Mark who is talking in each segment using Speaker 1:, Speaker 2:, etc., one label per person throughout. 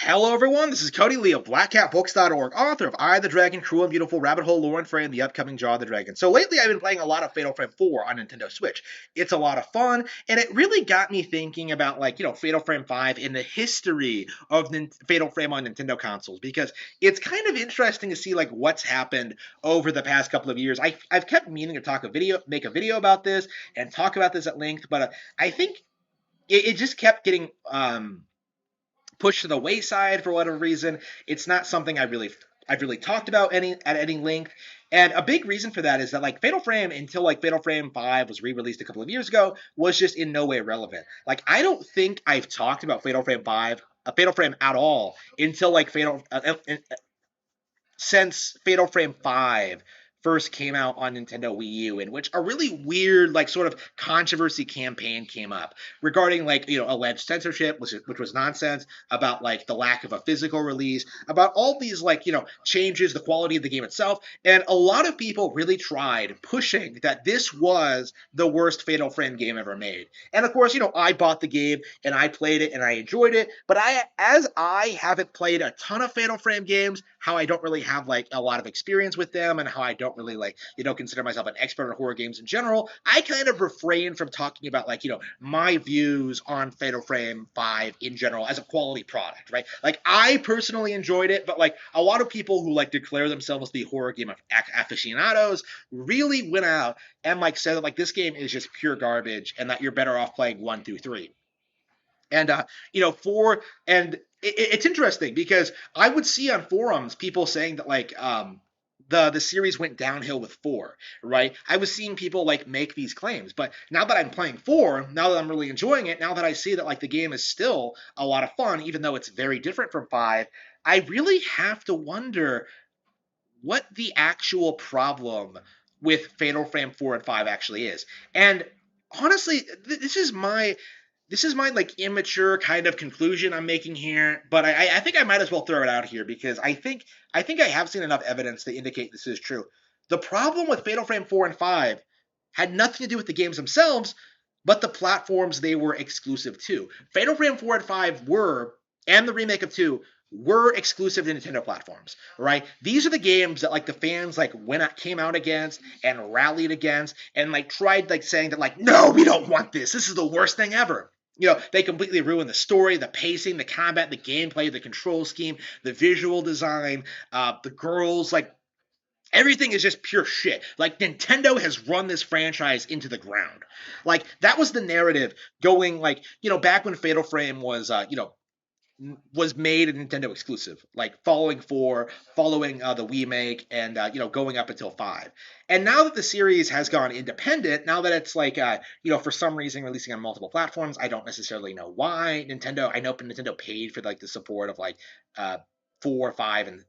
Speaker 1: Hello everyone, this is Cody Lee of BlackCatBooks.org, author of I, the Dragon, Cruel and Beautiful, Rabbit Hole, Lore and Frey, and the upcoming Jaw of the Dragon. So lately I've been playing a lot of Fatal Frame 4 on Nintendo Switch. It's a lot of fun, and it really got me thinking about, Fatal Frame 5 and the history of Fatal Frame on Nintendo consoles, because it's kind of interesting to see, what's happened over the past couple of years. I've kept meaning to make a video about this and talk about this at length, but I think it just kept getting pushed to the wayside for whatever reason. It's not something I've really talked about at any length. And a big reason for that is that Fatal Frame, until Fatal Frame 5 was re-released a couple of years ago, was just in no way relevant. I don't think I've talked about Fatal Frame 5, Fatal Frame at all until since Fatal Frame 5 first came out on Nintendo Wii U, in which a really weird, sort of controversy campaign came up regarding, alleged censorship, which was nonsense, about, the lack of a physical release, about all these, changes, the quality of the game itself, and a lot of people really tried pushing that this was the worst Fatal Frame game ever made. And, of course, I bought the game, and I played it, and I enjoyed it, but as I haven't played a ton of Fatal Frame games, how I don't really have, a lot of experience with them, and how I don't really consider myself an expert on horror games in general, I kind of refrain from talking about my views on Fatal Frame 5 in general as a quality product, right? I personally enjoyed it, but a lot of people who declare themselves the horror game aficionados really went out and said that this game is just pure garbage and that you're better off playing 1 through 3. And it's interesting because I would see on forums people saying that the series went downhill with 4, right? I was seeing people make these claims, but now that I'm playing 4, now that I'm really enjoying it, now that I see that the game is still a lot of fun, even though it's very different from 5, I really have to wonder what the actual problem with Fatal Frame 4 and 5 actually is. And honestly, this is my immature kind of conclusion I'm making here, but I think I might as well throw it out here because I think I have seen enough evidence to indicate this is true. The problem with Fatal Frame 4 and 5 had nothing to do with the games themselves, but the platforms they were exclusive to. Fatal Frame 4 and 5 were, and the remake of 2, were exclusive to Nintendo platforms, right? These are the games that the fans came out against and rallied against and tried saying that no, we don't want this. This is the worst thing ever. They completely ruin the story, the pacing, the combat, the gameplay, the control scheme, the visual design, the girls, everything is just pure shit. Nintendo has run this franchise into the ground. That was the narrative going, back when Fatal Frame was made a Nintendo exclusive, following the remake and going up until 5. And now that the series has gone independent, now that it's for some reason releasing on multiple platforms, I don't necessarily know why. I know Nintendo paid for the support of 4, 5, and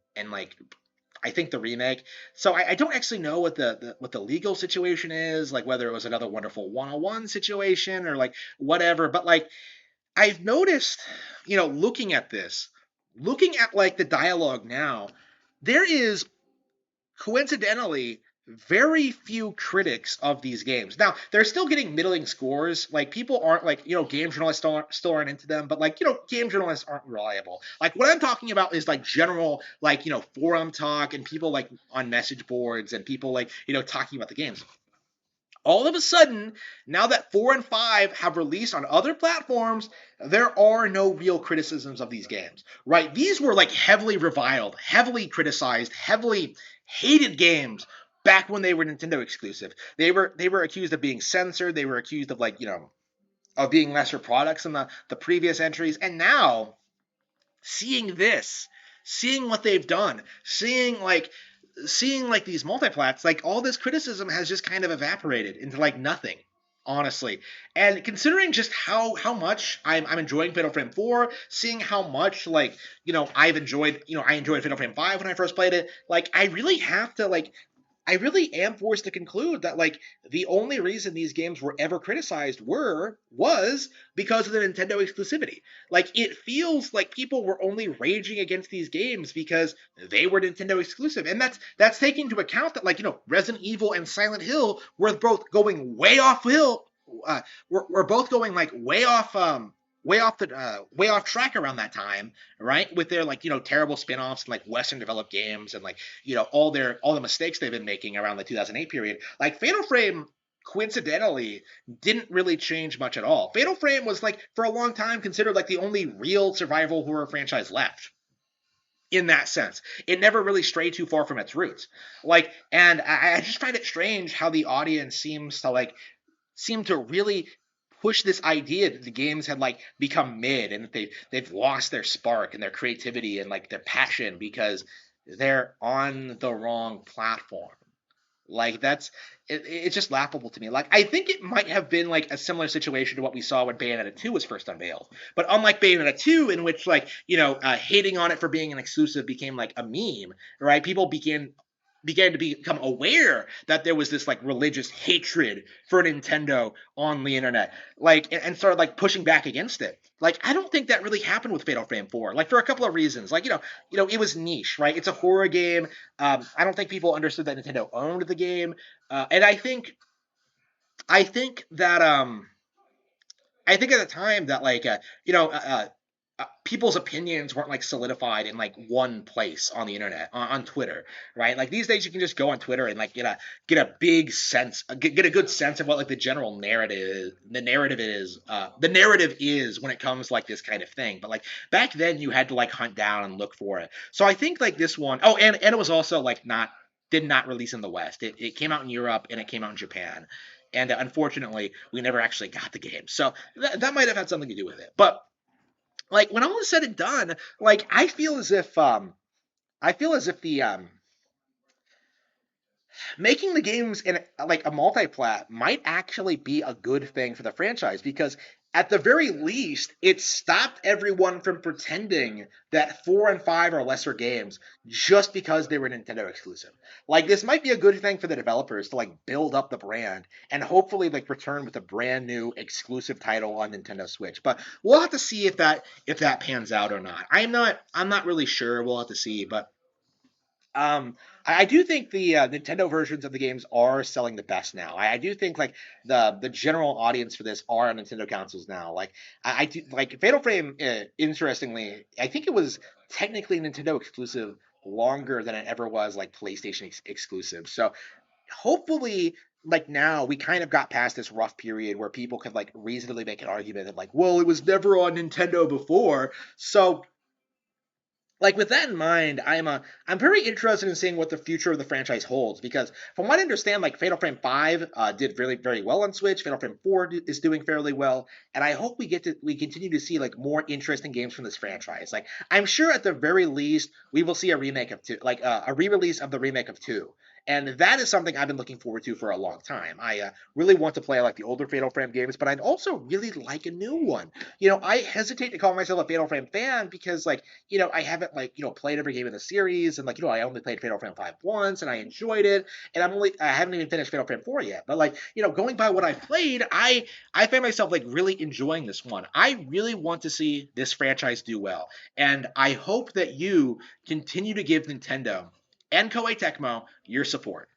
Speaker 1: I think the remake. So I don't actually know what the legal situation is, whether it was another Wonderful 101 situation or whatever, but I've noticed, looking at this, looking at the dialogue now, there is coincidentally very few critics of these games. Now, they're still getting middling scores. People aren't game journalists still aren't into them, but game journalists aren't reliable. What I'm talking about is general forum talk and people on message boards and people talking about the games. All of a sudden, now that 4 and 5 have released on other platforms, there are no real criticisms of these games, right? These were heavily reviled, heavily criticized, heavily hated games back when they were Nintendo exclusive. They were accused of being censored. They were accused of of being lesser products than the previous entries. And now, seeing this, seeing what they've done, seeing these multiplats, all this criticism has just kind of evaporated into nothing, honestly. And considering just how much I'm enjoying Fatal Frame 4, seeing how much I've enjoyed, I enjoyed Fatal Frame 5 when I first played it, I really have to I really am forced to conclude that the only reason these games were ever criticized was because of the Nintendo exclusivity. It feels like people were only raging against these games because they were Nintendo exclusive, and that's taking into account that Resident Evil and Silent Hill were both going way off hill. We're both going way off way off track around that time, right? With their like terrible spin-offs and like Western developed games and like all the mistakes they've been making around the 2008 period. Like Fatal Frame coincidentally didn't really change much at all. Fatal Frame was like for a long time considered like the only real survival horror franchise left in that sense. It never really strayed too far from its roots. Like, and I just find it strange how the audience seem to really push this idea that the games had like become mid and that they've lost their spark and their creativity and like their passion because they're on the wrong platform. Like it's just laughable to me. Like I think it might have been like a similar situation to what we saw when Bayonetta 2 was first unveiled. But unlike Bayonetta 2, in which like hating on it for being an exclusive became like a meme, right? People began to become aware that there was this like religious hatred for Nintendo on the internet, like and started like pushing back against it. Like I don't think that really happened with Fatal Frame 4, like for a couple of reasons. Like it was niche, right? It's a horror game. I don't think people understood that Nintendo owned the game, and I think that I think at the time that like people's opinions weren't like solidified in like one place on the internet on Twitter, right? Like these days you can just go on Twitter and like get a big sense, get a good sense of what like the general the narrative is when it comes to, like this kind of thing. But like back then you had to like hunt down and look for it. So I think like this one, oh, and it was also like not did not release in the West. It came out in Europe and it came out in Japan. And unfortunately, we never actually got the game. So that might have had something to do with it. But like when all is said and done, like I feel as if the making the games in like a multi-plat might actually be a good thing for the franchise because at the very least it stopped everyone from pretending that 4 and 5 are lesser games just because they were Nintendo exclusive. Like this might be a good thing for the developers to like build up the brand and hopefully like return with a brand new exclusive title on Nintendo Switch. But we'll have to see if that pans out or not. I'm not really sure. We'll have to see, but I do think the Nintendo versions of the games are selling the best now. I do think like the general audience for this are on Nintendo consoles now. Like I do like Fatal Frame. Interestingly, I think it was technically Nintendo exclusive longer than it ever was like PlayStation exclusive. So hopefully. Like now, we kind of got past this rough period where people could like reasonably make an argument that like, well, it was never on Nintendo before, so like with that in mind, I'm very interested in seeing what the future of the franchise holds because from what I understand, like Fatal Frame 5 did really very well on Switch. Fatal Frame 4 is doing fairly well, and I hope we continue to see like more interesting games from this franchise. Like I'm sure at the very least we will see a remake of 2, like a re-release of the remake of 2. And that is something I've been looking forward to for a long time. I really want to play like the older Fatal Frame games, but I'd also really like a new one. I hesitate to call myself a Fatal Frame fan because like I haven't like, played every game in the series and like, I only played Fatal Frame 5 once and I enjoyed it. And I haven't even finished Fatal Frame 4 yet. But like, going by what I've played, I find myself like really enjoying this one. I really want to see this franchise do well. And I hope that you continue to give Nintendo and Koei Tecmo your support.